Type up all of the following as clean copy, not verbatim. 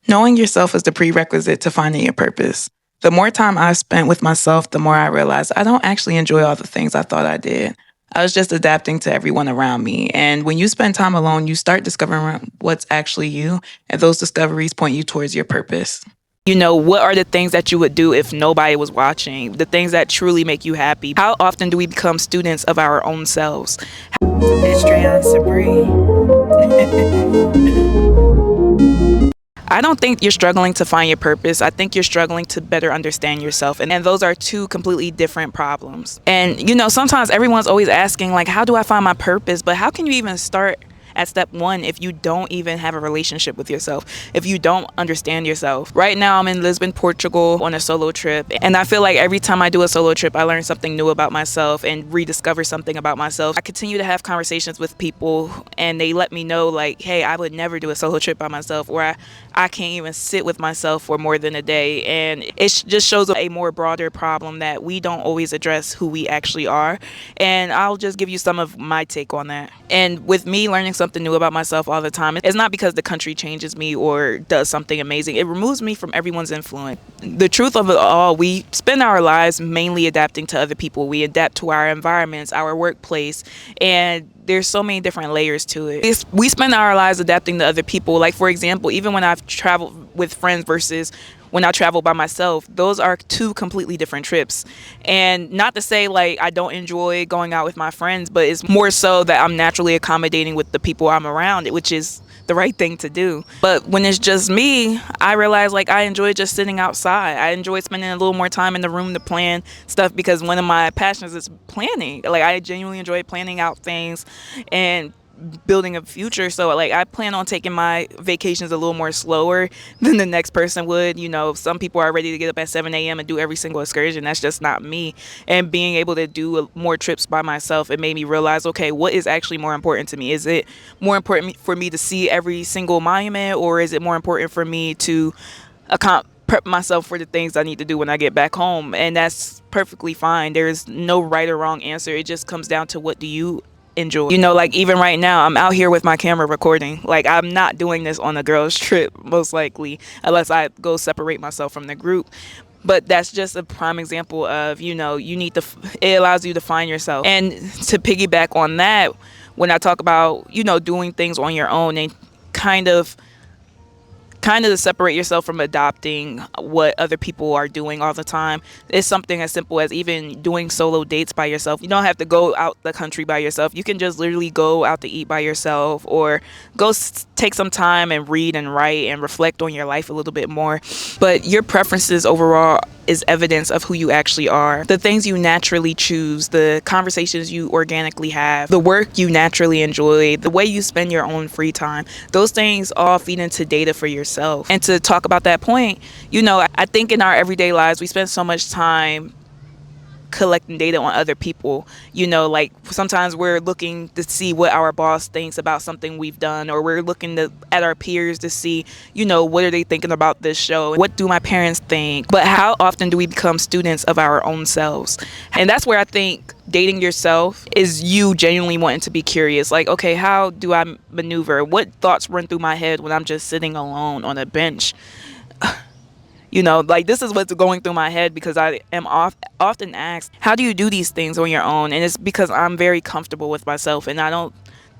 Knowing yourself is the prerequisite to finding your purpose. The more time I spent with myself, the more I realized I don't actually enjoy all the things I thought I did. I was just adapting to everyone around me. And when you spend time alone, you start discovering what's actually you, and those discoveries point you towards your purpose. What are the things that you would do if nobody was watching? The things that truly make you happy. How often do we become students of our own selves? It's Trayon Sabri. I don't think you're struggling to find your purpose. I think you're struggling to better understand yourself. And those are two completely different problems. And, sometimes everyone's always asking, like, how do I find my purpose? But how can you even start at step one if you don't even have a relationship with yourself, if you don't understand yourself? Right now, I'm in Lisbon, Portugal on a solo trip. And I feel like every time I do a solo trip, I learn something new about myself and rediscover something about myself. I continue to have conversations with people and they let me know, like, hey, I would never do a solo trip by myself, or I can't even sit with myself for more than a day. And it just shows a more broader problem that we don't always address who we actually are. And I'll just give you some of my take on that. And with me learning something new about myself all the time, it's not because the country changes me or does something amazing. It removes me from everyone's influence. The truth of it all, we spend our lives mainly adapting to other people. We adapt to our environments, our workplace, and there's so many different layers to it. We spend our lives adapting to other people. Like, for example, even when I've traveled with friends versus when I travel by myself, those are two completely different trips. And not to say like I don't enjoy going out with my friends, but it's more so that I'm naturally accommodating with the people I'm around, which is the right thing to do. But when it's just me, I realize like I enjoy just sitting outside. I enjoy spending a little more time in the room to plan stuff because one of my passions is planning. Like, I genuinely enjoy planning out things and building a future. So like I plan on taking my vacations a little more slower than the next person would. Some people are ready to get up at 7 a.m. and do every single excursion. That's just not me. And being able to do more trips by myself, it made me realize, okay, what is actually more important to me? Is it more important for me to see every single monument, or is it more important for me to prep myself for the things I need to do when I get back home? And that's perfectly fine. There's no right or wrong answer. It just comes down to what do you enjoy. Like even right now, I'm out here with my camera recording. Like, I'm not doing this on a girls trip, most likely, unless I go separate myself from the group. But that's just a prime example of, you need to, it allows you to find yourself. And to piggyback on that, when I talk about, doing things on your own and kind of to separate yourself from adopting what other people are doing all the time. It's something as simple as even doing solo dates by yourself. You don't have to go out the country by yourself. You can just literally go out to eat by yourself, or go take some time and read and write and reflect on your life a little bit more. But your preferences overall is evidence of who you actually are. The things you naturally choose, the conversations you organically have, the work you naturally enjoy, the way you spend your own free time, those things all feed into data for yourself. And to talk about that point, I think in our everyday lives, we spend so much time collecting data on other people. Like sometimes we're looking to see what our boss thinks about something we've done, or we're looking at our peers to see, what are they thinking about this show? What do my parents think? But how often do we become students of our own selves? And that's where I think dating yourself is you genuinely wanting to be curious. Like, okay, how do I maneuver? What thoughts run through my head when I'm just sitting alone on a bench? Like, this is what's going through my head because I am often asked, how do you do these things on your own? And it's because I'm very comfortable with myself, and I don't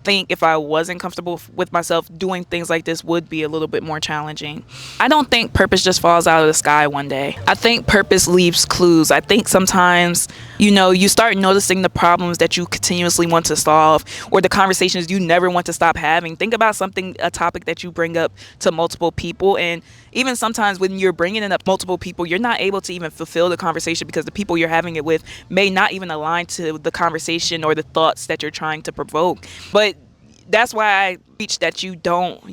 think if I wasn't comfortable with myself, doing things like this would be a little bit more challenging. I don't think purpose just falls out of the sky one day. I think purpose leaves clues. I think sometimes, you start noticing the problems that you continuously want to solve, or the conversations you never want to stop having. Think about a topic that you bring up to multiple people, and even sometimes when you're bringing it up multiple people, you're not able to even fulfill the conversation because the people you're having it with may not even align to the conversation or the thoughts that you're trying to provoke. But that's why I preach that you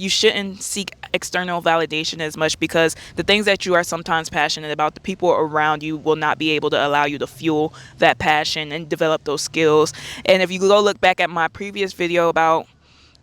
shouldn't seek external validation as much, because the things that you are sometimes passionate about, the people around you will not be able to allow you to fuel that passion and develop those skills. And if you go look back at my previous video about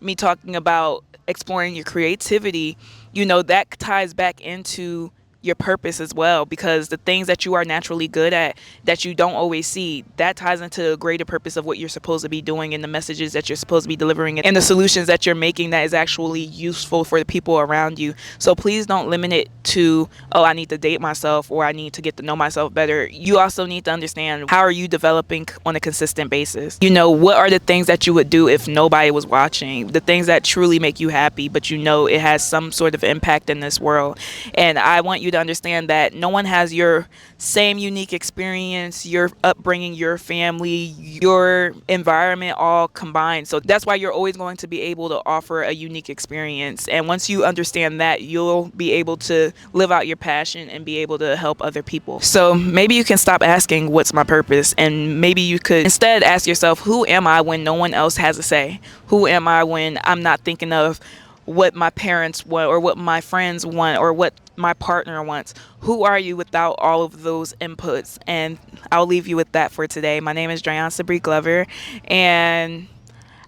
me talking about exploring your creativity, that ties back into your purpose as well, because the things that you are naturally good at that you don't always see, that ties into a greater purpose of what you're supposed to be doing and the messages that you're supposed to be delivering and the solutions that you're making that is actually useful for the people around you. So please don't limit it to, oh, I need to date myself or I need to get to know myself better. You also need to understand, how are you developing on a consistent basis? You know, what are the things that you would do if nobody was watching? The things that truly make you happy, but you know it has some sort of impact in this world. And I want you to understand that no one has your same unique experience, your upbringing, your family, your environment all combined. So that's why you're always going to be able to offer a unique experience. And once you understand that, you'll be able to live out your passion and be able to help other people. So maybe you can stop asking, what's my purpose? And maybe you could instead ask yourself, who am I when no one else has a say? Who am I when I'm not thinking of what my parents want or what my friends want or what my partner wants? Who are you without all of those inputs? And I'll leave you with that for today. My name is Drayon Sabri Glover, and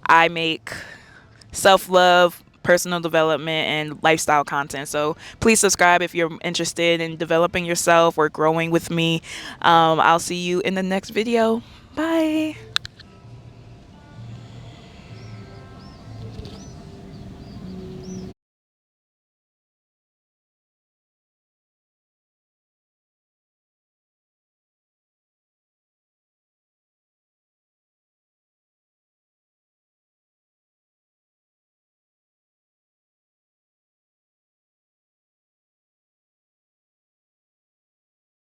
I make self-love, personal development, and lifestyle content. So please subscribe if you're interested in developing yourself or growing with me. I'll see you in the next video. Bye.